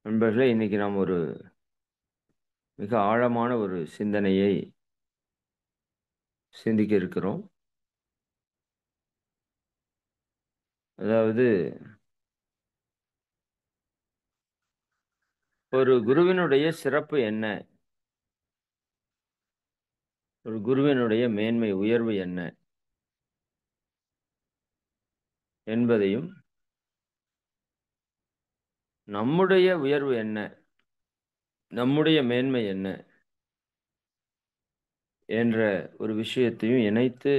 நண்பர்களே, இன்னைக்கு நாம் ஒரு மிக ஆழமான ஒரு சிந்தனையை சிந்திக்க இருக்கிறோம். அதாவது, ஒரு குருவினுடைய சிறப்பு என்ன? ஒரு குருவினுடைய மேன்மை, உயர்வு என்ன? என்பதையும், நம்முடைய உயர்வு என்ன? நம்முடைய மேன்மை என்ன? என்ற ஒரு விஷயத்தையும் இணைத்து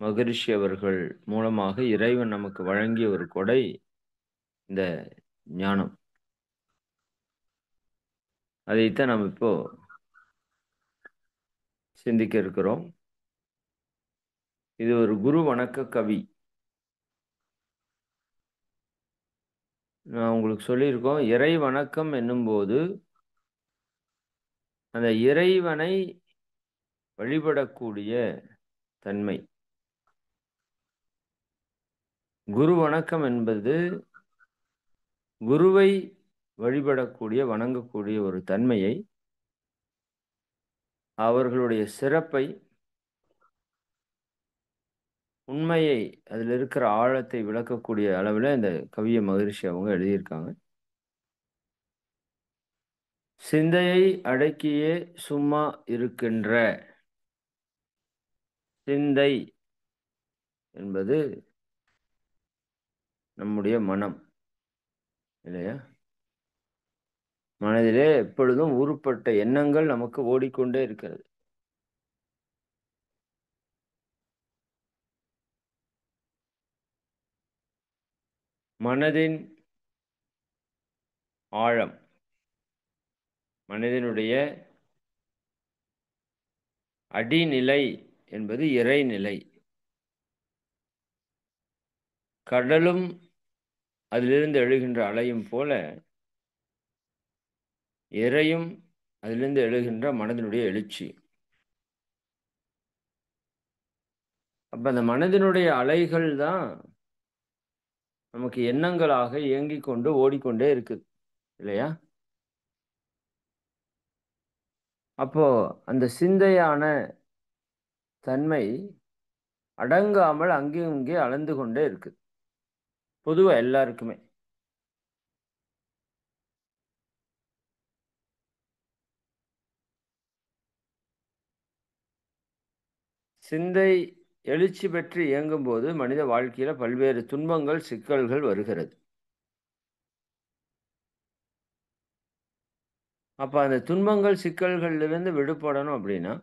மகரிஷி அவர்கள் மூலமாக இறைவன் நமக்கு வழங்கிய ஒரு கொடை இந்த ஞானம். அதைத்தான் நாம் இப்போ சிந்திக்க இருக்கிறோம். இது ஒரு குரு வணக்க கவி. நான் உங்களுக்கு சொல்லியிருக்கோம், இறை வணக்கம் என்னும்போது அந்த இறைவனை வழிபடக்கூடிய தன்மை. குரு வணக்கம் என்பது குருவை வழிபடக்கூடிய, வணங்கக்கூடிய ஒரு தன்மையை, அவர்களுடைய சிறப்பை, உண்மையை, அதில் இருக்கிற ஆழத்தை விளக்கக்கூடிய அளவில் இந்த கவிய மகரிஷி அவங்க எழுதியிருக்காங்க. சிந்தையை அடக்கியே சும்மா இருக்கின்ற. சிந்தை என்பது நம்முடைய மனம், இல்லையா? மனதிலே எப்பொழுதும் ஊறுப்பட்ட எண்ணங்கள் நமக்கு ஓடிக்கொண்டே இருக்கிறது. மனதின் ஆழம், மனதினுடைய அடிநிலை என்பது இறைநிலை. கடலும் அதிலிருந்து எழுகின்ற அலையும் போல, இறையும் அதிலிருந்து எழுகின்ற மனதினுடைய எழுச்சி. அப்ப அந்த மனதினுடைய அலைகள் தான் நமக்கு எண்ணங்களாக இயங்கிக் கொண்டு ஓடிக்கொண்டே இருக்குது, இல்லையா? அப்போ அந்த சிந்தையான தன்மை அடங்காமல் அங்கேயும் இங்கே அளந்து கொண்டே இருக்குது, பொதுவா எல்லாருக்குமே. சிந்தை எழுச்சி பெற்று இயங்கும் போது மனித வாழ்க்கையில பல்வேறு துன்பங்கள், சிக்கல்கள் வருகிறது. அப்ப அந்த துன்பங்கள், சிக்கல்கள்ல இருந்து விடுபடணும் அப்படின்னா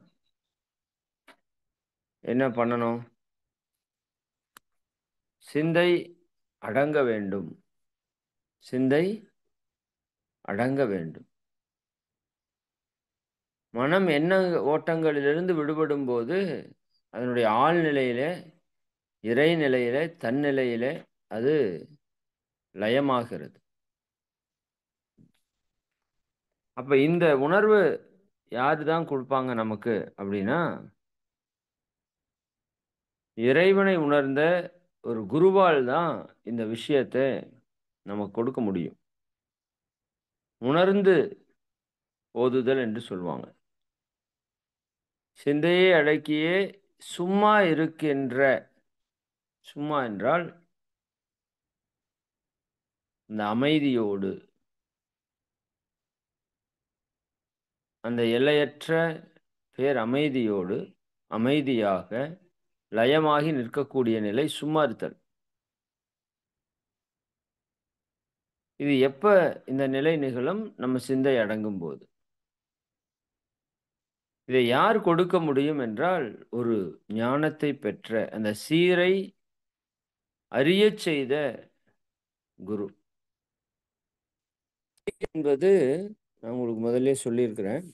என்ன பண்ணணும்? சிந்தை அடங்க வேண்டும். சிந்தை அடங்க வேண்டும். மனம் எண்ண ஓட்டங்களிலிருந்து விடுபடும் போது அதனுடைய ஆழ்நிலையிலே, இறைநிலையிலே, தன்னிலையிலே அது லயமாகிறது. அப்ப இந்த உணர்வு யாரு தான் கொடுப்பாங்க நமக்கு அப்படின்னா, இறைவனை உணர்ந்த ஒரு குருவால் தான் இந்த விஷயத்தை நமக்கு கொடுக்க முடியும். உணர்ந்து ஓதுதல் என்று சொல்லுவாங்க. சிந்தையை அடக்கியே சும்மா இருக்கின்ற. சும்மா என்றால் இந்த அமைதியோடு, அந்த எல்லையற்ற பேர் அமைதியோடு, அமைதியாக லயமாகி நிற்கக்கூடிய நிலை சும்மா இருத்தல். இது எப்ப இந்த நிலை நிகழும்? நம்ம சிந்தை அடங்கும் போது. இதை யார் கொடுக்க முடியும் என்றால், ஒரு ஞானத்தை பெற்ற, அந்த சீரை அறியச் செய்த குரு என்பது, நான் உங்களுக்கு முதல்ல சொல்லியிருக்கிறேன்,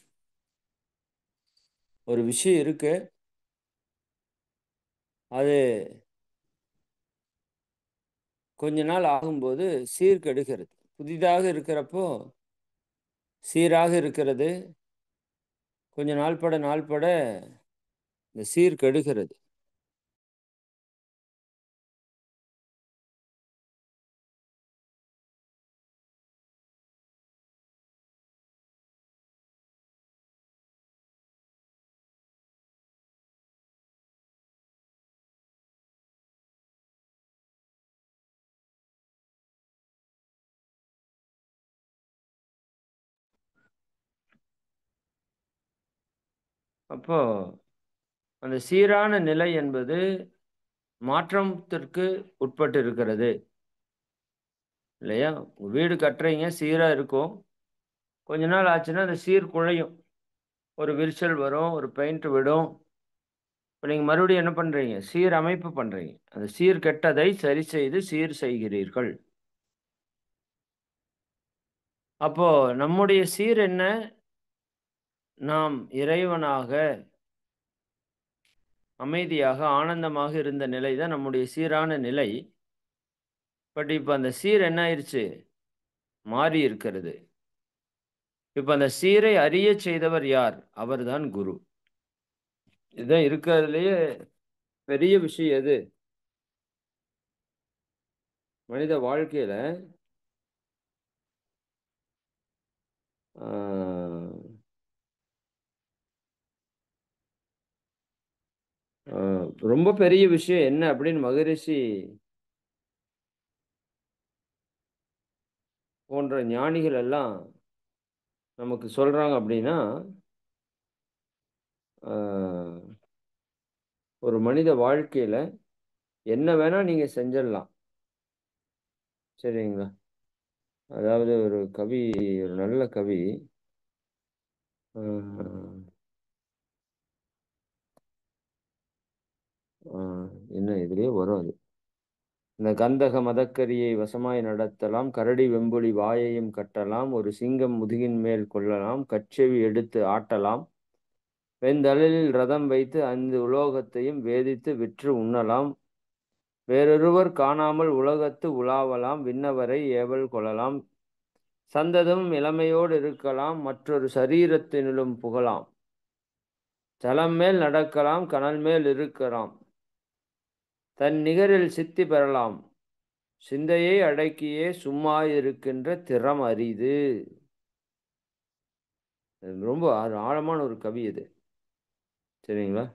ஒரு விஷயம் இருக்கு, அது கொஞ்ச நாள் ஆகும்போது சீர்கெடுகிறது. புதிதாக இருக்கிறப்போ சீராக இருக்கிறது, கொஞ்ச நாள்பட இந்த சீர்கெடுகிறது. அப்போ அந்த சீரான நிலை என்பது மாற்றத்திற்கு உட்பட்டு இருக்கிறது இல்லையா? வீடு கட்டுறீங்க, சீரா இருக்கும். கொஞ்ச நாள் ஆச்சுன்னா அந்த சீர் குழையும். ஒரு விரிசல் வரும், ஒரு பெயிண்ட் விடும். இப்ப நீங்க மறுபடியும் என்ன பண்றீங்க? சீரமைப்பு பண்றீங்க. அந்த சீர் கெட்டதை சரி செய்து சீர் செய்கிறீர்கள். அப்போ நம்முடைய சீர் என்ன? நாம் இறைவனாக, அமைதியாக, ஆனந்தமாக இருந்த நிலை தான் நம்முடைய சீரான நிலை. பட் இப்ப அந்த சீர் என்ன ஆயிருச்சு? மாறி இருக்கிறது. இப்ப அந்த சீரை அறியச் செய்தவர் யார்? அவர்தான் குரு. இதுதான் இருக்கிறதுலயே பெரிய விஷயம் எது? மனித வாழ்க்கையில ஆ ஆ ரொம்ப பெரிய விஷயம் என்ன அப்படின்னு மகரிஷி போன்ற ஞானிகள் எல்லாம் நமக்கு சொல்றாங்க அப்படின்னா, ஆ ஒரு மனித வாழ்க்கையில என்ன வேணா நீங்க செஞ்சிடலாம். சரிங்களா? அதாவது ஒரு கவி, ஒரு நல்ல கவி, ஆ ஆ என்ன இதுலயே வரும் அது. இந்த கந்தக மதக்கரியை வசமாய் நடத்தலாம், கரடி வெம்புலி வாயையும் கட்டலாம், ஒரு சிங்கம் முதுகின் மேல் கொள்ளலாம், கட்செவி எடுத்து ஆட்டலாம், வெந்தழலில் ரதம் வைத்து 5 உலோகத்தையும் வேதித்து விற்று உண்ணலாம், வேறொருவர் காணாமல் உலகத்து உலாவலாம், விண்ணவரை ஏவல் கொள்ளலாம், சந்ததமும் இளமையோடு இருக்கலாம், மற்றொரு சரீரத்தினிலும் புகலாம், ஜலம் மேல் நடக்கலாம், கனல் மேல் இருக்கலாம், தன் நிகரில் சித்தி பெறலாம், சிந்தையை அடக்கியே சும்மா இருக்கின்ற திறம் அரிது. ரொம்ப ஆழமான ஒரு கவி இது. சரிங்களா?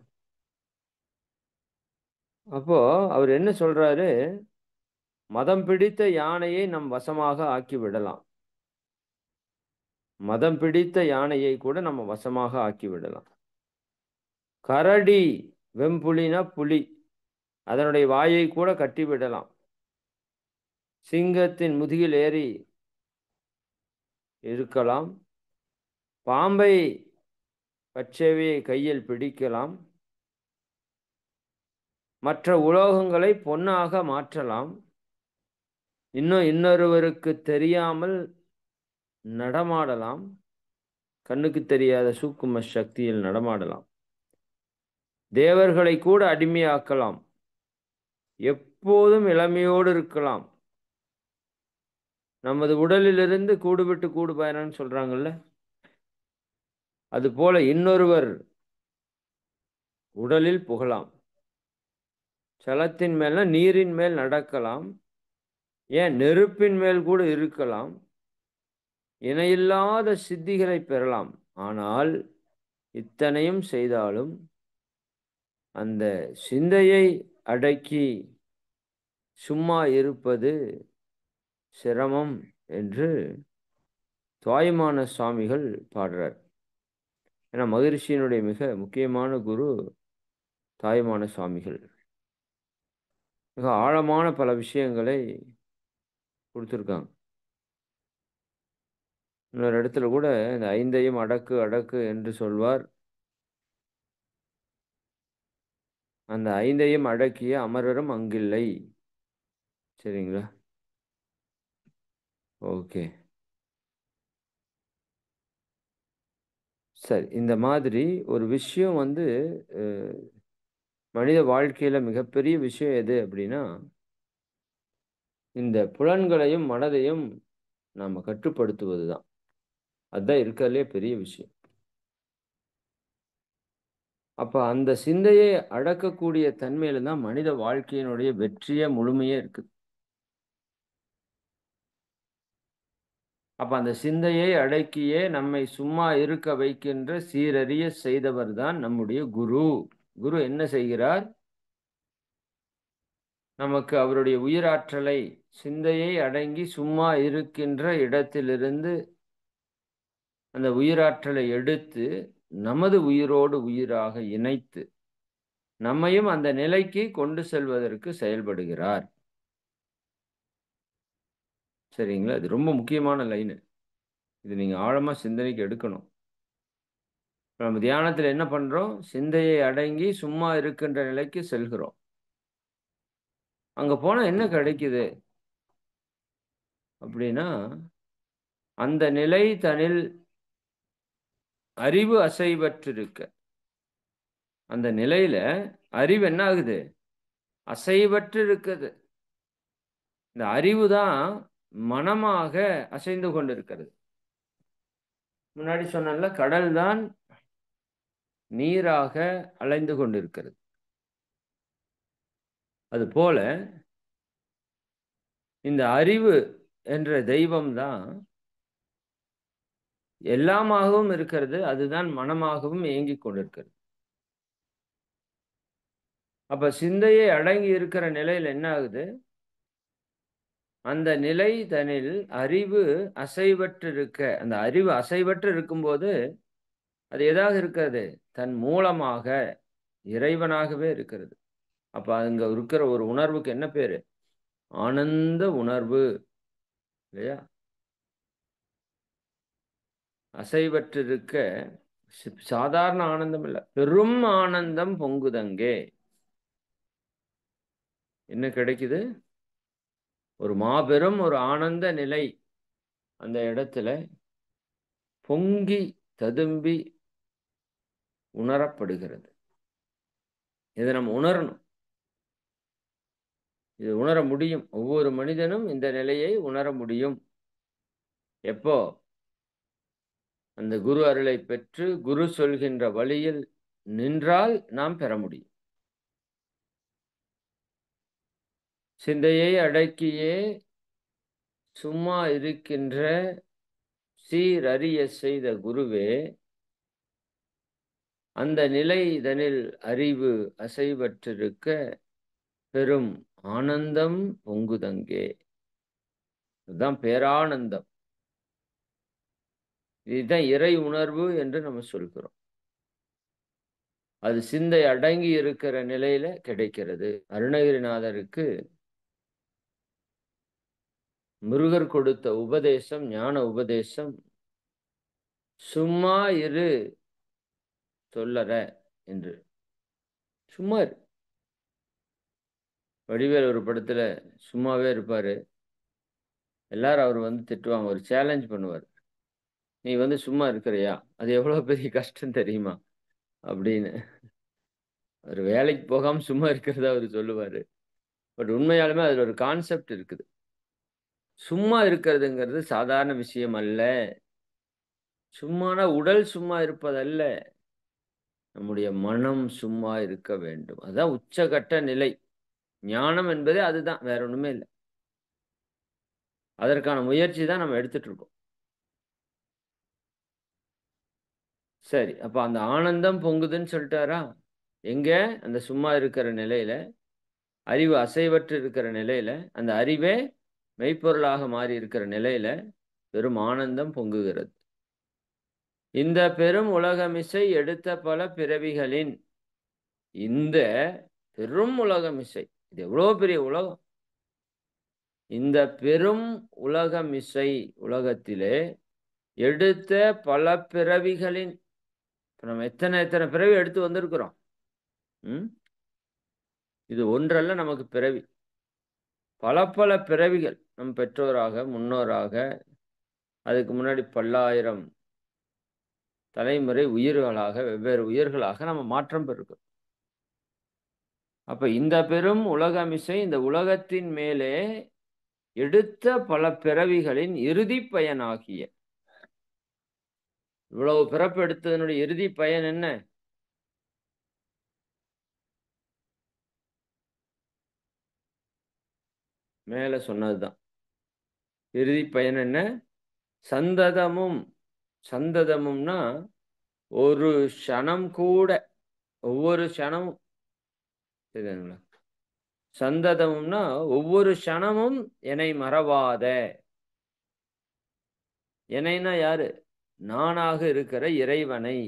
அப்போ அவர் என்ன சொல்றாரு? மதம் பிடித்த யானையை நம் வசமாக ஆக்கி விடலாம். மதம் பிடித்த யானையை கூட நம்ம வசமாக ஆக்கி விடலாம். கரடி, வெம்புலினா புலி, அதனுடைய வாயை கூட கட்டி விடலாம். சிங்கத்தின் முதுகில் ஏறி இருக்கலாம். பாம்பை, கச்சேவியை கையில் பிடிக்கலாம். மற்ற உலோகங்களை பொன்னாக மாற்றலாம். இன்னொருவருக்கு தெரியாமல் நடமாடலாம். கண்ணுக்கு தெரியாத சூக்கும சக்தியில் நடமாடலாம். தேவர்களை கூட அடிமையாக்கலாம். எப்போதும் இளமையோடு இருக்கலாம். நமது உடலிலிருந்து கூடு விட்டு கூடு பயணம்னு சொல்றாங்கல்ல, அது போல இன்னொருவர் உடலில் புகலாம். ஜலத்தின் மேல, நீரின் மேல் நடக்கலாம். ஏன் நெருப்பின் மேல் கூட இருக்கலாம். இணையில்லாத சித்திகளை பெறலாம். ஆனால் இத்தனையும் செய்தாலும் அந்த சிந்தையை அடக்கி சும்மா இருப்பது சிரமம் என்று தாயுமான சுவாமிகள் பாடுறார். ஏன்னா மகரிஷியினுடைய மிக முக்கியமான குரு தாயுமான சுவாமிகள். மிக ஆழமான பல விஷயங்களை கொடுத்துருக்காங்க. இன்னொரு இடத்துல கூட இந்த 5ஐயும் அடக்கு அடக்கு என்று சொல்வார். அந்த 5ஐயும் அடக்கிய அமரரும் அங்கில்லை. சரிங்களா? ஓகே. சரி. இந்த மாதிரி ஒரு விஷயம் வந்து மனித வாழ்க்கையில மிகப்பெரிய விஷயம் எது அப்படின்னா, இந்த புலன்களையும் மனதையும் நாம கட்டுப்படுத்துவது தான். அதுதான் இருக்கிறதுலே பெரிய விஷயம். அப்ப அந்த சிந்தையை அடக்கக்கூடிய தன்மையில தான் மனித வாழ்க்கையினுடைய வெற்றியே முழுமையே இருக்குது. அப்ப அந்த சிந்தையை அடக்கியே நம்மை சும்மா இருக்க வைக்கின்ற சீரறிய செய்தவர் தான் நம்முடைய குரு. குரு என்ன செய்கிறார்? நமக்கு அவருடைய உயிராற்றலை, சிந்தையை அடங்கி சும்மா இருக்கின்ற இடத்திலிருந்து அந்த உயிராற்றலை எடுத்து நமது உயிரோடு உயிராக இணைத்து நம்மையும் அந்த நிலைக்கு கொண்டு செல்வதற்கு செயல்படுகிறார். சரிங்களா? இது ரொம்ப முக்கியமான லைனு. இது நீங்க ஆழமா சிந்தனைக்கு எடுக்கணும். நம்ம தியானத்துல என்ன பண்றோம்? சிந்தையை அடங்கி சும்மா இருக்கின்ற நிலைக்கு செல்கிறோம். அங்க போனா என்ன கிடைக்குது? அப்படின்னா, அந்த நிலை தனில் அறிவு அசைவற்றிருக்க. அந்த நிலையில அறிவு என்ன ஆகுது? அசைவற்று இருக்குது. இந்த அறிவு தான் மனமாக அசைந்து கொண்டிருக்கிறது. முன்னாடி சொன்னேன்ல, கடல் தான் நீராக அலைந்து கொண்டிருக்கிறது. அதுபோல இந்த அறிவு என்ற தெய்வம் தான் எல்லாமாகவும் இருக்கிறது. அதுதான் மனமாகவும் இயங்கிக் கொண்டிருக்கிறது. அப்ப சிந்தையை அடங்கி இருக்கிற நிலையில என்ன ஆகுது? அந்த நிலை தனில் அறிவு அசைவற்றிருக்க. அந்த அறிவு அசைவற்று இருக்கும்போது அது எதாக இருக்கிறது? தன் மூலமாக இறைவனாகவே இருக்கிறது. அப்ப அங்க இருக்கிற ஒரு உணர்வுக்கு என்ன பேரு? ஆனந்த உணர்வு. இல்லையா? அசைவற்றிருக்க சாதாரண ஆனந்தம் இல்ல. பெரும் ஆனந்தம் பொங்குதங்கே. என்ன கிடைக்குது? ஒரு மாபெரும் ஒரு ஆனந்த நிலை அந்த இடத்துல பொங்கி ததும்பி உணரப்படுகிறது. இதை நம்ம உணரணும். இது உணர முடியும். ஒவ்வொரு மனிதனும் இந்த நிலையை உணர முடியும். எப்போ? அந்த குரு அருளை பெற்று குரு சொல்கின்ற வழியில் நின்றால் நாம் பெற முடியும். சிந்தையை அடக்கியே சும்மா இருக்கின்ற சீரறிய செய்த குருவே, அந்த நிலை இதனில் அறிவு அசைவற்றிருக்க பெரும் ஆனந்தம் பொங்குதங்கே. இதுதான் பேரானந்தம். இதுதான் இறை உணர்வு என்று நம்ம சொல்கிறோம். அது சிந்தை அடங்கி இருக்கிற நிலையில கிடைக்கிறது. அருணகிரிநாதருக்கு முருகர் கொடுத்த உபதேசம், ஞான உபதேசம், சும்மா இரு சொல்லற என்று. சும்மா இரு. வடிவேல் ஒரு படத்துல சும்மாவே இருப்பாரு. எல்லாரும் அவர் வந்து திட்டுவாங்க. ஒரு சேலஞ்ச் பண்ணுவார். நீ வந்து சும்மா இருக்கிறியா? அது எவ்வளவு பெரிய கஷ்டம் தெரியுமா? அப்படின்னு. அவர் வேலைக்கு போகாம சும்மா இருக்கிறதா அவர் சொல்லுவாரு. பட் உண்மையாலுமே அதுல ஒரு கான்செப்ட் இருக்குது. சும்மா இருக்கிறதுங்கிறது சாதாரண விஷயம் அல்ல. சும்மானா உடல் சும்மா இருப்பதல்ல. நம்முடைய மனம் சும்மா இருக்க வேண்டும். அதுதான் உச்சகட்ட நிலை. ஞானம் என்பதே அதுதான். வேற ஒண்ணுமே இல்ல. அதற்கான முயற்சி தான் நம்ம எடுத்துட்டு இருக்கோம். சரி. அப்ப அந்த ஆனந்தம் பொங்குதுன்னு சொல்லிட்டாரா? எங்க? அந்த சும்மா இருக்கிற நிலையில, அறிவு அசைவற்று இருக்கிற நிலையில, அந்த அறிவே மெய்ப்பொருளாக மாறி இருக்கிற நிலையில பெரும் ஆனந்தம் பொங்குகிறது. இந்த பெரும் உலகமிசை எடுத்த பல பிறவிகளின் இந்த பெரும் உலகமிசை. இது எவ்வளவு பெரிய உலகம். இந்த பெரும் உலகமிசை உலகத்திலே எடுத்த பல பிறவிகளின் நம்ம எத்தனை எத்தனை பிறவி எடுத்து வந்திருக்கிறோம். இது ஒன்றல்ல நமக்கு பிறவி. பல பல பிறவிகள். நம் பெற்றோராக, முன்னோராக, அதுக்கு முன்னாடி பல்லாயிரம் தலைமுறை உயிர்களாக, வெவ்வேறு உயிர்களாக நம்ம மாற்றம் பெறுகிறோம். அப்ப இந்த பெரும் உலகமிசை இந்த உலகத்தின் மேலே எடுத்த பல பிறவிகளின் இறுதி பயனாகிய, இவ்வளவு பிறப்பு எடுத்ததனுடைய இறுதி பயன் என்ன? மேல சொன்னதுதான். இறுதி பயன் என்ன? சந்ததமும். சந்ததமும்னா ஒரு க்ஷணம் கூட, ஒவ்வொரு க்ஷணமும். சரிங்களா? சந்ததமும்னா ஒவ்வொரு க்ஷணமும் என்னை மறவாத. என்னைனா யாரு? நானாக இருக்கிற இறைவனை.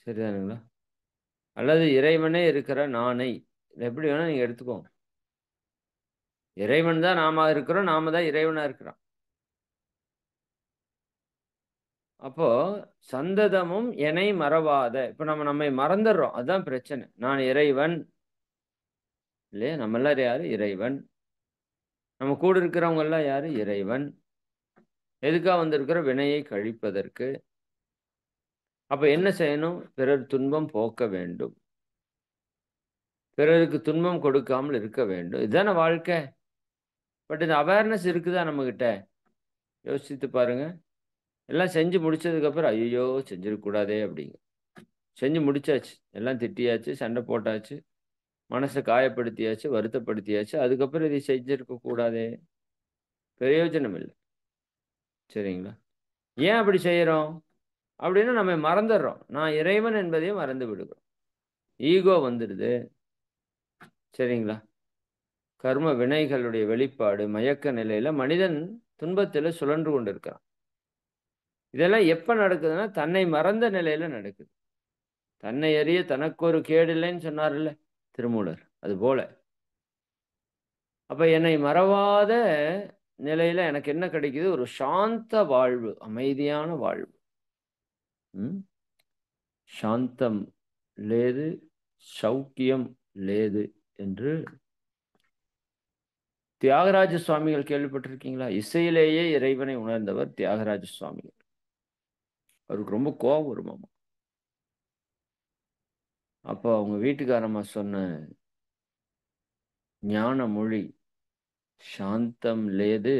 சரிதானுங்களா? அல்லது இறைவனே இருக்கிற நானை. எப்படி வேணா நீங்க எடுத்துக்கோங்க. இறைவன் தான் நாம இருக்கிறோம். நாம தான் இறைவனா இருக்கிறோம். அப்போ சந்ததமும் எனை மறவாத. இப்ப நம்மை மறந்துடுறோம். அதுதான் பிரச்சனை. நான் இறைவன் இல்லையா? நம்ம எல்லாரும் யாரு? இறைவன். நம்ம கூட இருக்கிறவங்க எல்லாம் யாரு? இறைவன். எதுக்காக வந்திருக்கிறோம்? வினையை கழிப்பதற்கு. அப்ப என்ன செய்யணும்? பிறர் துன்பம் போக்க வேண்டும். பிறருக்கு துன்பம் கொடுக்காமல் இருக்க வேண்டும். இதுதானே வாழ்க்கை. பட் இந்த அவேர்னஸ் இருக்குதா நம்மகிட்ட? யோசித்து பாருங்க. எல்லாம் செஞ்சு முடிச்சதுக்கு அப்புறம், "ஐயய்யோ! செஞ்சிருக்கக்கூடாதே" அப்படிங்க. செஞ்சு முடிச்சாச்சு. எல்லாம் திட்டியாச்சு, சண்டை போட்டாச்சு, மனச காயப்படுத்தியாச்சு, வருத்தப்படுத்தியாச்சு. அதுக்கப்புறம் இதை செஞ்சிருக்க கூடாதே! பிரயோஜனம் இல்ல. சரிங்களா? ஏன் அப்படி செய்றோம்? அப்படின்னா நம்ம மறந்துர்றோம். நான் இறைவன் என்பதையே மறந்து விடுகிறோம். ஈகோ வந்துடுது. சரிங்களா? கர்ம வினைகளுடைய வெளிப்பாடு, மயக்க நிலையில மனிதன் துன்பத்தில சுழன்று கொண்டிருக்கிறான். இதெல்லாம் எப்ப நடக்குதுன்னா, தன்னை மறந்த நிலையில நடக்குது. "தன்னை அறிய தனக்கொரு கேடில்லைன்னு" சொன்னார்ல்ல திருமூலர். அதுபோல. அப்ப என்னை மறவாத நிலையில எனக்கு என்ன கிடைக்குது? ஒரு சாந்த வாழ்வு, அமைதியான வாழ்வு. ம். சாந்தம் லேது, சௌக்கியம் லேது என்று தியாகராஜ சுவாமிகள் கேள்விப்பட்டிருக்கீங்களா? இசையிலேயே இறைவனை உணர்ந்தவர் தியாகராஜ சுவாமிகள். அவருக்கு ரொம்ப கோபம் வருமாமா. அப்போ அவங்க வீட்டுக்காரம்மா சொன்ன ஞான மொழி, "சாந்தம் லேது,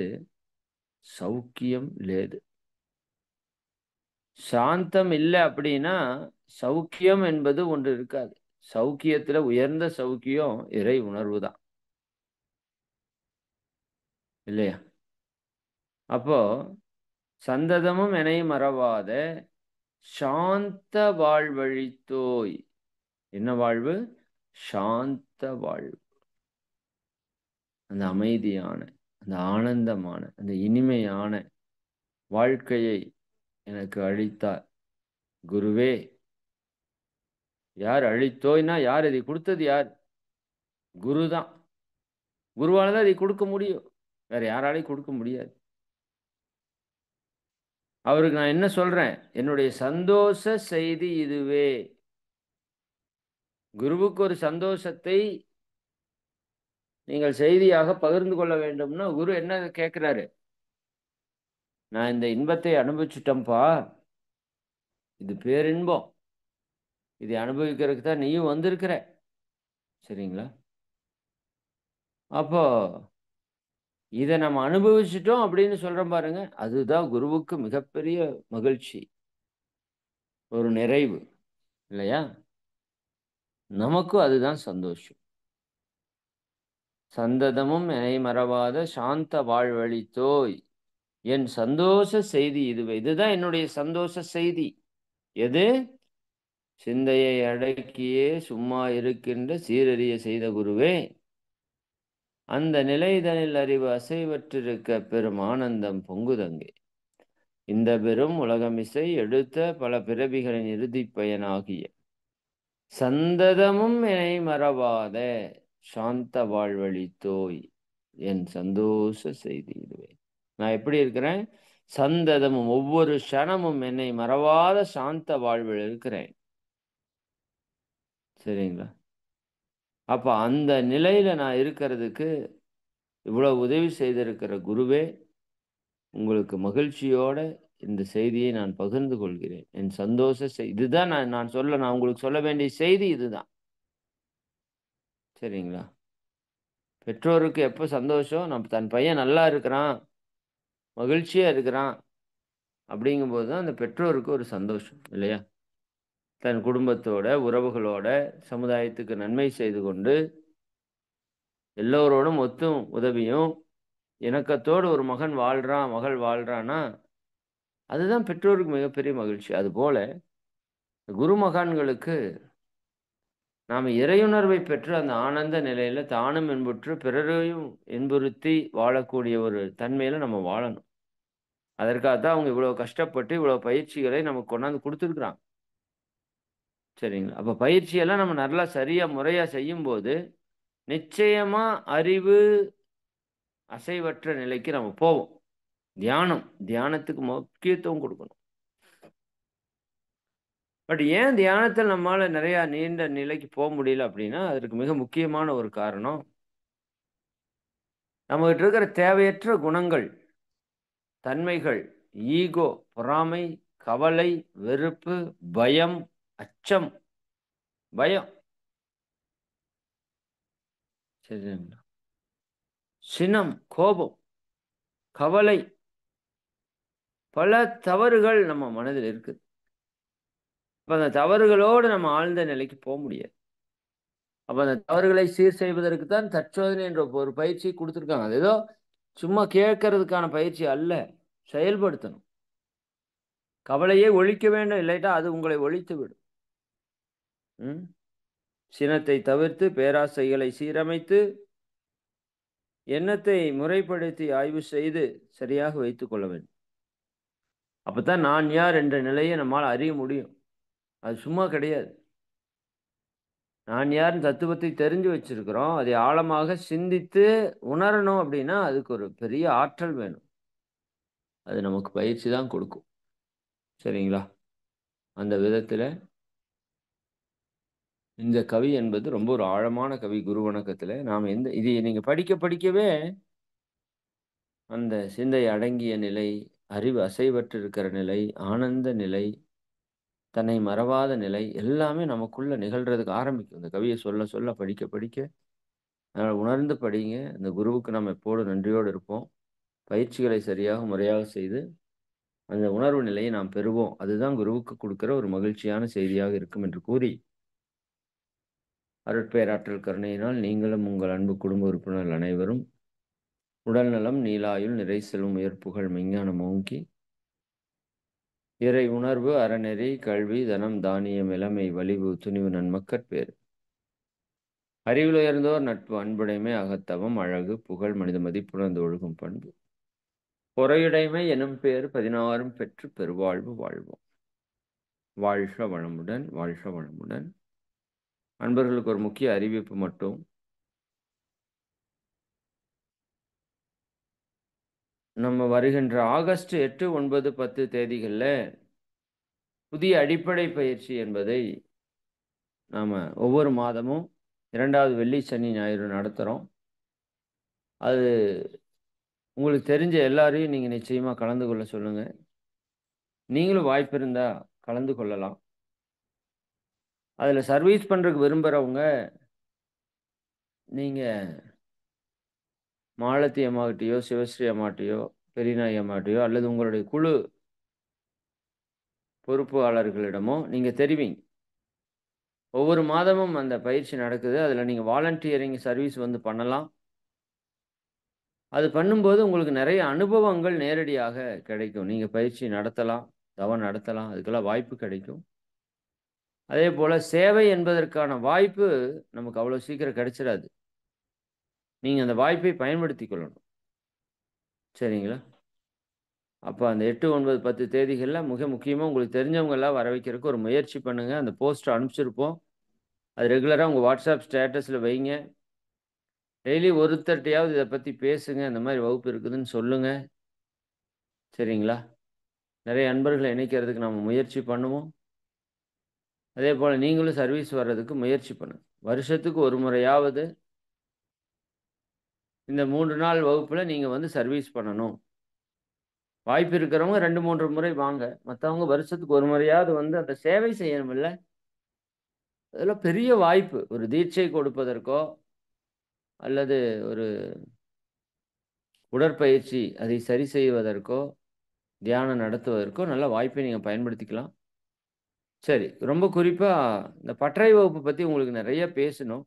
சௌக்கியம் லேது." சாந்தம் இல்ல அப்படின்னா, சௌக்கியம் என்பது ஒன்று இருக்காது. சௌக்கியத்துல உயர்ந்த சௌக்கியம் இறை உணர்வு தான். இல்லையா? அப்போ சந்ததமும் எனை மறவாத சாந்த வாழ்வழித்தோய். என்ன வாழ்வு? சாந்த வாழ்வு. அந்த அமைதியான, அந்த ஆனந்தமான, அந்த இனிமையான வாழ்க்கையை எனக்கு அளித்தார். குருவே! யார் அளித்தோய்னா யார் இதை குடுத்தது யார்? குரு தான். குருவால தான் இதை குடுக்க முடியும். வேற யாராலயும் குடுக்க முடியாது. அவருக்கு நான் என்ன சொல்றேன்? என்னுடைய சந்தோஷ செய்தி இதுவே. குருவுக்கு ஒரு சந்தோஷத்தை நீங்கள் செய்தியாக பகிர்ந்து கொள்ள வேண்டும்னா, குரு என்ன கேட்கிறாரு? நான் இந்த இன்பத்தை அனுபவிச்சுட்டேன்ப்பா. இது பேரின்பம். இதை அனுபவிக்கிறதுக்கு தான் நீயும் வந்திருக்கிற. சரிங்களா? அப்போ இத நம்ம அனுபவிச்சுட்டோம் அப்படின்னு சொல்றோம் பாருங்க. அதுதான் குருவுக்கு மிகப்பெரிய மகிழ்ச்சி. ஒரு நிறைவு. இல்லையா? நமக்கும் அதுதான் சந்தோஷம். சந்ததமும் எனை மறவாத சாந்த வாழ்வழித்தோய். என் சந்தோஷ செய்தி இதுவே. இதுதான் என்னுடைய சந்தோஷ செய்தி. எது? சிந்தையை அடக்கியே சும்மா இருக்கின்ற சீரறிய செய்த குருவே, அந்த நிலைதனில் அறிவு அசைவற்றிருக்க பெரும் ஆனந்தம் பொங்குதங்கே. இந்த பெரும் உலகமிசை எடுத்த பல பிறவிகளின் இறுதிப் பயனாகிய சந்ததமும் எனை மறவாத சாந்த வாழ்வழித்தோய். என் சந்தோஷ செய்தி இதுவே. நான் எப்படி இருக்கிறேன்? சந்ததமும் ஒவ்வொரு க்ஷணமும் என்னை மறவாத சாந்த வாழ்வில் இருக்கிறேன். சரிங்களா? அப்ப அந்த நிலையில நான் இருக்கிறதுக்கு இவ்வளவு உதவி செய்திருக்கிற குருவே, உங்களுக்கு மகிழ்ச்சியோட இந்த செய்தியை நான் பகிர்ந்து கொள்கிறேன். என் சந்தோஷ இதுதான் நான் உங்களுக்கு சொல்ல வேண்டிய செய்தி இதுதான். சரிங்களா? பெற்றோருக்கு எப்ப சந்தோஷம்? தன் பையன் நல்லா இருக்கிறான், மகிழ்ச்சியா இருக்கிறான் அப்படிங்கும்போது தான் அந்த பெற்றோருக்கு ஒரு சந்தோஷம் இல்லையா? தன் குடும்பத்தோட, உறவுகளோட, சமுதாயத்துக்கு நன்மை செய்து கொண்டு, எல்லோரோடும் ஒத்தும் உதவியும், இணக்கத்தோடு ஒரு மகன் வாழ்றான், மகள் வாழ்றான்னா, அதுதான் பெற்றோருக்கு மிகப்பெரிய மகிழ்ச்சி. அதுபோல குருமகான்களுக்கு நாம இறையுணர்வை பெற்று அந்த ஆனந்த நிலையில தானும் இன்புற்று பிறரையும் இன்புறுத்தி வாழக்கூடிய ஒரு தன்மையில நம்ம வாழணும். அதற்காக தான் அவங்க இவ்வளவு கஷ்டப்பட்டு இவ்வளவு பயிற்சிகளை நமக்கு கொண்டாந்து குடுத்துருக்காங்க. சரிங்களா? அப்ப பயிற்சியெல்லாம் நம்ம நல்லா சரியா முறையா செய்யும்போது, நிச்சயமா அறிவு அசைவற்ற நிலைக்கு நம்ம போவோம். தியானத்துக்கு முக்கியத்துவம் குடுக்கணும். பட் ஏன் தியானத்துல நம்மால நெறைய நீண்ட நிலைக்கு முடியல அப்டின்னா, அதற்கு மிக முக்கியமான ஒரு காரணம், நம்மகிட்ட இருக்கிற தேவையற்ற குணங்கள், தன்மைகள், ஈகோ, பொறாமை, கவலை, வெறுப்பு, பயம், அச்சம், பயம். சரிங்களா? சினம், கோபம், கவலை, பல தவறுகள் நம்ம மனதில் இருக்குது. அப்ப அந்த தவறுகளோடு நம்ம ஆழ்ந்த நிலைக்கு முடியாது. அப்ப அந்த தவறுகளை சீர் செய்வதற்கு தான் தற்சோதனை என்ற ஒரு பயிற்சி குடுத்துருக்காங்க. அது ஏதோ சும்மா கேட்கறதுக்கான பயிற்சி அல்ல. செயல்படுத்தணும். கவலையை ஒழிக்க வேண்டும். இல்லாட்டா அது உங்களை ஒழித்துவிடும். ம். சினத்தை தவிர்த்து, பேராசைகளை சீரமைத்து, எண்ணத்தை முறைப்படுத்தி ஆய்வு செய்து சரியாக வைத்துக் கொள்ள வேண்டும். அப்பதான் நான் யார் என்ற நிலையை நம்மால அறிய முடியும். அது சும்மா கிடையாது. நான் யார்ன்னு தத்துவத்தை தெரிஞ்சு வச்சிருக்கிறோம். அதை ஆழமாக சிந்தித்து உணரணும் அப்படின்னா, அதுக்கு ஒரு பெரிய ஆற்றல் வேணும். அது நமக்கு பயிற்சி தான் கொடுக்கும். சரிங்களா? அந்த விதத்தில இந்த கவி என்பது ரொம்ப ஒரு ஆழமான கவி குரு வணக்கத்தில. நாம இது நீங்க படிக்க படிக்கவே அந்த சிந்தை அடங்கிய நிலை, அறிவு அசைவற்று இருக்கிற நிலை, ஆனந்த நிலை, தன்னை மறவாத நிலை எல்லாமே நமக்குள்ள நிகழ்றதுக்கு ஆரம்பிக்கும். இந்த கவிய சொல்ல சொல்ல படிக்க படிக்க அதனால உணர்ந்து படிங்க. இந்த குருவுக்கு நம்ம எப்போதும் நன்றியோடு இருப்போம். பயிற்சிகளை சரியாக முறையாக செய்து, அந்த உணர்வு நிலையை நாம் பெறுவோம். அதுதான் குருவுக்கு குடுக்கிற ஒரு மகிழ்ச்சியான செய்தியாக இருக்கும் என்று கூறி, அருட்பேராற்றல் கருணையினால் நீங்களும் உங்கள் அன்பு குடும்ப உறுப்பினர்கள் அனைவரும் உடல்நலம், நீளாயுள், நிறை செல்வம், உயர்ப்புகழ், மெஞ்ஞானம் ஓங்கி, இறை உணர்வு, அறநெறி, கல்வி, தனம், தானியம், இளமை, வலிவு, துணிவு, நன்மக்கட்பேறு. அறிவில் உயர்ந்தோர் நட்பு, அன்புடைமை, அகத்தவம், அழகு, புகழ், மனித மதிப்புணர்ந்து ஒழுகும் பண்பு. பொறையுடைமை எனும் பேறு 16ம் பெற்று பெருவாழ்வு வாழ்வோம். வாழ்க வளமுடன், வாழ்க வளமுடன். அன்பர்களுக்கு ஒரு முக்கிய அறிவிப்பு மட்டும். நம்ம வருகின்ற ஆகஸ்ட் 8, 9, 10 தேதிகள்ல புதிய அடிப்படை பயிற்சி என்பதை நாம ஒவ்வொரு மாதமும் 2வது வெள்ளி, சனி, ஞாயிறு நடத்துறோம். அது உங்களுக்கு தெரிஞ்ச எல்லாரையும் நீங்க நிச்சயமா கலந்து கொள்ள சொல்லுங்க. நீங்களும் வாய்ப்பு இருந்தா கலந்து கொள்ளலாம். அதுல சர்வீஸ் பண்றதுக்கு விரும்புறவங்க, நீங்க மாலதி அம்மாகிட்டயோ, சிவஸ்ரீ அம்மாட்டயோ, பெரியநாயகி அம்மாட்டயோ அல்லது உங்களுடைய குழு பொறுப்பாளர்களிடமோ நீங்க தெரிவிங்க. ஒவ்வொரு மாதமும் அந்த பயிற்சி நடக்குது. அதுல நீங்க வாலண்டியரிங் சர்வீஸ் வந்து பண்ணலாம். அது பண்ணும்போது உங்களுக்கு நெறைய அனுபவங்கள் நேரடியாக கிடைக்கும். நீங்க பயிற்சி நடத்தலாம், தவம் நடத்தலாம். அதுக்கெல்லாம் வாய்ப்பு கிடைக்கும். அதேபோல சேவை என்பதற்கான வாய்ப்பு நமக்கு அவ்வளோ சீக்கிரம் கிடைச்சிராது. நீங்க அந்த வாய்ப்பை பயன்படுத்திக் கொள்ளணும். சரிங்களா? அப்ப அந்த 8, 9, 10 தேதிகள்ல மிக முக்கியமா உங்களுக்கு தெரிஞ்சவங்க எல்லாம் வர வைக்கிறதுக்கு ஒரு முயற்சி பண்ணுங்க. அந்த போஸ்டர் அனுப்பிச்சிருப்போம். அது ரெகுலரா உங்க WhatsApp ஸ்டேட்டஸ்ல வைங்க. டெய்லி ஒருத்தர்ட்டயாவது இத பத்தி பேசுங்க. இந்த மாரி வகுப்பு இருக்குதுன்னு சொல்லுங்க. சரிங்களா? நெறைய அன்பர்கள இணைக்கிறதுக்கு நம்ம முயற்சி பண்ணுவோம். அதேபோல நீங்களும் சர்வீஸ் வர்றதுக்கு முயற்சி பண்ணுங்க. வருஷத்துக்கு ஒரு முறையாவது இந்த 3 நாள் வகுப்புல நீங்க வந்து சர்வீஸ் பண்ணணும். வாய்ப்பு இருக்கிறவங்க 2, 3 முறை வாங்க. மத்தவங்க வருஷத்துக்கு ஒரு முறையாவது வந்து அந்த சேவை செய்யணும்ல. அதெல்லாம் பெரிய வாய்ப்பு. ஒரு தீட்சை கொடுப்பதற்கோ, அல்லது ஒரு உடற்பயிற்சி அதை சரி செய்வதற்கோ, தியானம் நடத்துவதற்கோ நல்ல வாய்ப்பை நீங்க பயன்படுத்திக்கலாம். சரி. ரொம்ப குறிப்பா இந்த பட்டறை வகுப்பு பத்தி உங்களுக்கு நெறைய பேசணும்.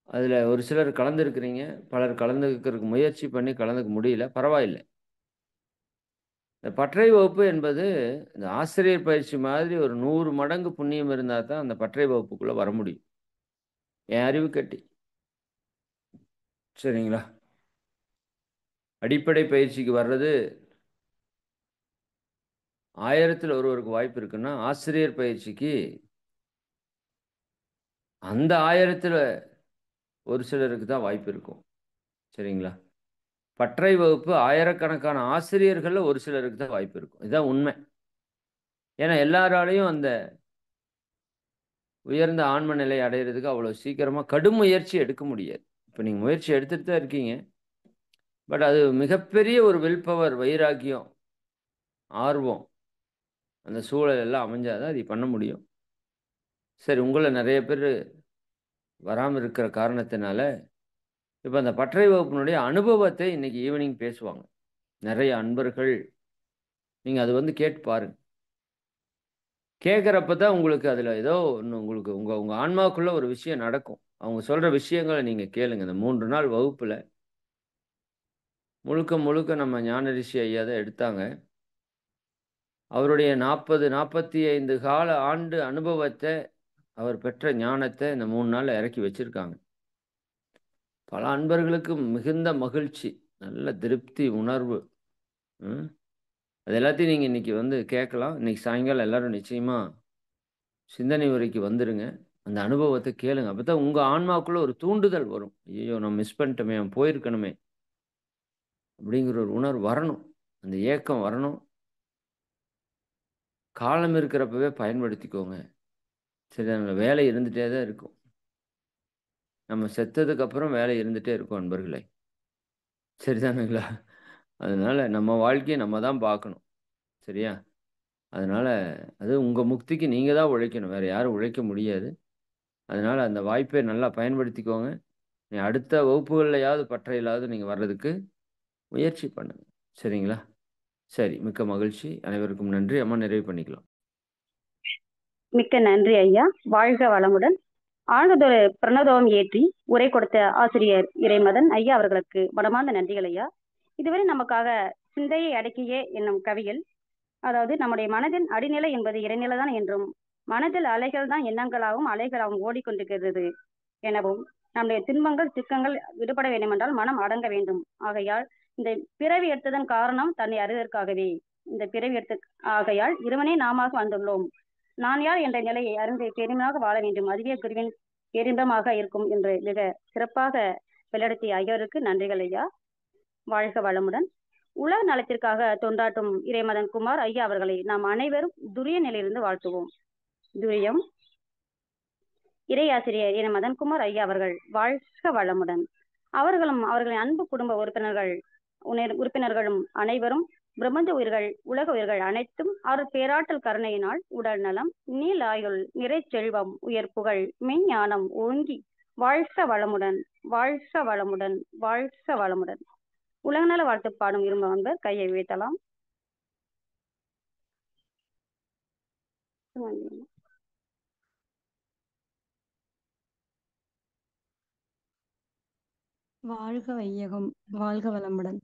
அதுல ஒரு சிலர் கலந்திருக்கிறீங்க. பலர் கலந்துக்கிறதுக்கு முயற்சி பண்ணி கலந்துக்க முடியல. பரவாயில்ல. இந்த பட்டறை வகுப்பு என்பது இந்த ஆசிரியர் பயிற்சி மாதிரி ஒரு 100 மடங்கு புண்ணியம் இருந்தா தான் அந்த பட்டறை வகுப்புக்குள்ள வர முடியும். என் அறிவு கட்டி. சரிங்களா? அடிப்படை பயிற்சிக்கு வர்றது 1000ல் ஒருவருக்கு வாய்ப்பு இருக்குன்னா, ஆசிரியர் பயிற்சிக்கு அந்த 1000ல் ஒரு சிலருக்கு தான் வாய்ப்பு இருக்கும். சரிங்களா? பட்டறை வகுப்பு ஆயிரக்கணக்கான ஆசிரியர்கள்ல ஒரு சிலருக்கு தான் வாய்ப்பு இருக்கும். இதுதான் உண்மை. ஏன்னா எல்லாராலயும் அந்த உயர்ந்த ஆன்ம நிலை அடையறதுக்கு அவ்வளவு சீக்கிரமா கடும் முயற்சி எடுக்க முடியாது. இப்ப நீங்க முயற்சி எடுத்துட்டு தான் இருக்கீங்க. பட் அது மிகப்பெரிய ஒரு வில் பவர், வைராக்கியம், ஆர்வம், அந்த சூழல் எல்லாம் அமைஞ்சா தான் இத பண்ண முடியும். சரி, உங்கள நெறைய பேரு வராம இருக்கிற காரணத்தினால, இப்ப அந்த பட்டறை வகுப்பினுடைய அனுபவத்தை இன்னைக்கு ஈவினிங் பேசுவாங்க. நெறைய அன்பர்கள். நீங்க அத வந்து கேட்டு பாருங்க. கேட்கிறப்ப தான் உங்களுக்கு அதுல ஏதோ ஒண்ணு உங்களுக்கு உங்க உங்க ஆன்மாவுக்குள்ள ஒரு விஷயம் நடக்கும். அவங்க சொல்ற விஷயங்கள நீங்க கேளுங்க. இந்த 3 நாள் வகுப்புல முழுக்க முழுக்க நம்ம ஞான ரிஷி ஐயா தான் எடுத்தாங்க. அவருடைய 40, 45 கால ஆண்டு அனுபவத்த, அவர் பெற்ற ஞானத்த இந்த 3 நாள்ல இறக்கி வச்சிருக்காங்க. பல அன்பர்களுக்கு மிகுந்த மகிழ்ச்சி, நல்ல திருப்தி உணர்வு. ம். அது எல்லாத்தையும் நீங்க இன்னைக்கு வந்து கேட்கலாம். இன்னைக்கு சாயங்காலம் எல்லாரும் நிச்சயமா சிந்தனை உரைக்கு வந்துருங்க. அந்த அனுபவத்த கேளுங்க. அப்பதான் உங்க ஆன்மாவுக்குள்ள ஒரு தூண்டுதல் வரும். ஐயய்யோ! நம்ம மிஸ் பண்ணிட்டோமே! அவன் போயிருக்கணுமே! அப்படிங்கிற ஒரு உணர்வு வரணும். அந்த ஏக்கம் வரணும். காலம் இருக்கிறப்பவே பயன்படுத்திக்கோங்க. சரிதானுங்களா? வேலை இருந்துட்டே தான் இருக்கும். நம்ம செத்ததுக்கு அப்புறம் வேலை இருந்துட்டே இருக்கும் அன்பர்களே. சரிதானுங்களா? அதனால நம்ம வாழ்க்கைய நம்ம தான் பார்க்கணும். சரியா? அதனால அது உங்க முக்திக்கு நீங்க தான் உழைக்கணும். வேற யாரும் உழைக்க முடியாது. அதனால அந்த வாய்ப்பை நல்லா பயன்படுத்திக்கோங்க. அடுத்த வகுப்புகள்லயாவது பட்டறையிலாவது நீங்க வர்றதுக்கு முயற்சி பண்ணுங்க. சரிங்களா? சரி. மிக்க மகிழ்ச்சி. அனைவருக்கும் நன்றி. அம்மா நிறைவு பண்ணிக்கலாம். மிக்க நன்றி ஐயா. வாழ்க வளமுடன். ஆழ்ந்ததொரு பிரணதோம் ஏற்றி உரை கொடுத்த ஆசிரியர் இறைமதன் ஐயா அவர்களுக்கு மனமார்ந்த நன்றிகள் ஐயா. இதுவரை நமக்காக சிந்தையை அடக்கியே என்னும் கவியில், அதாவது நம்முடைய மனதின் அடிநிலை என்பது இறைநிலை தான் என்றும், மனதில் அலைகள் தான் எண்ணங்களாகவும் அலைகளாகவும் ஓடிக்கொண்டிருக்கிறது எனவும், நம்முடைய துன்பங்கள் சிக்கங்கள் விடுபட வேண்டும் என்றால் மனம் அடங்க வேண்டும். ஆகையால் இந்த பிறவி எடுத்ததன் காரணம் தன்னை அறிவதற்காகவே. இந்த பிறவி எடுத்த ஆகையால் இறைவனே நாம வந்துள்ளோம். நான் யார் என்ற நிலையை அறிந்து பெருமையாக வாழ வேண்டும். அதுவே குருவின் பேரின்பமாக இருக்கும் என்று மிக சிறப்பாக வெளிப்படுத்திய ஐயாவிற்கு நன்றிகள் ஐயா. வாழ்க வளமுடன். உலக நலத்திற்காக தொண்டாற்றும் இறைமதன் குமார் ஐயா அவர்களை நாம் அனைவரும் துரிய நிலையிலிருந்து வாழ்த்துவோம். துரியம். இறையாசிரியர் என மதன்குமார் ஐயா அவர்கள் வாழ்க வளமுடன். அவர்களும் அவர்களின் அன்பு குடும்ப உறுப்பினர்களும் அனைவரும் பிரபஞ்ச உயிர்கள், உலக உயிர்கள் அனைத்தும் அவர் பேராற்றல் கருணையினால் உடல் நலம், நீள் ஆயுள், நிறை செல்வம், உயர் புகழ், மெஞ்ஞானம் ஓங்கி வாழ்க வளமுடன், வாழ்க வளமுடன், வாழ்க வளமுடன். உலகநல வாழ்த்து பாடும் விரும்பும் அன்பர் கையை வீழ்த்தலாம். வாழ்க வையகம், வாழ்க வளமுடன்.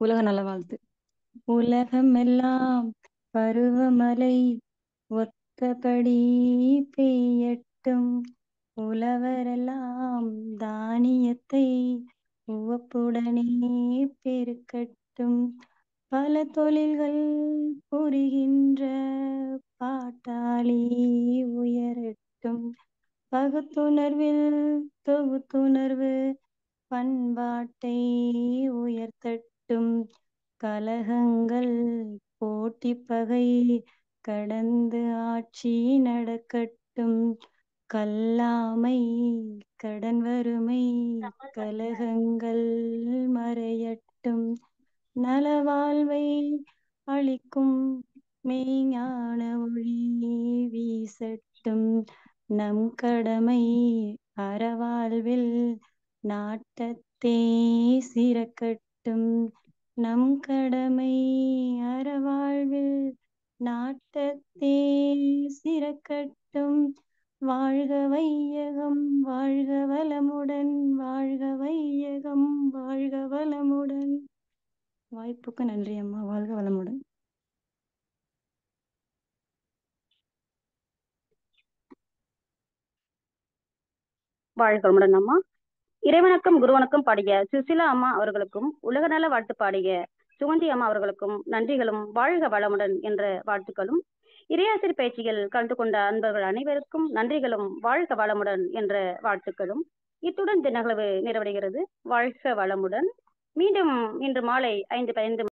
உலக நல வாழ்த்து. உலகமெல்லாம் பருவமழை ஒத்தபடி பெய்யட்டும், உழவரெல்லாம் தானியத்தை உவப்புடனே பெருக்கட்டும், பல தொழில்கள் புரிகின்ற பாட்டாளி உயரட்டும், பகுத்துணர்வில் தொகுத்துணர்வு பண்பாட்டை உயர்த்தட்டும், கலகங்கள் போட்டி பகை கடந்து ஆட்சி நடக்கட்டும், கல்லாமை கடன் வறுமை கலகங்கள் மறையட்டும், நலவாழ்வை அளிக்கும் மெய்ஞான ஒளி வீசட்டும், நம் கடமை அறவாழ்வில் நாட்டத்தே சிறக்கட்டும், நம் கடமை அறவாழ்வில் நாட்டத்தே சிறக்கட்டும், வாழ்க வையகம், வாழ்க வளமுடன், வாழ்க வையகம், வாழ்க வளமுடன். வாய்ப்புக்கு நன்றி அம்மா. வாழ்க வளமுடன். வாழ்க வளமுடன் அம்மா. இறைவணக்கம் குருவணக்கம் பாடிய சுசிலா அம்மா அவர்களுக்கும் உலக நல வாழ்த்து பாடிய சுகந்தி அம்மா அவர்களுக்கும் நன்றிகளும் வாழ்க வளமுடன் என்ற வாழ்த்துக்களும், இறையாசிர் பயிற்சியில் கலந்து கொண்ட அன்பர்கள் அனைவருக்கும் நன்றிகளும் வாழ்க வளமுடன் என்ற வாழ்த்துக்களும். இத்துடன் இந்த நிகழ்வு நிறைவடைகிறது. வாழ்க வளமுடன். மீண்டும் இன்று மாலை 5:15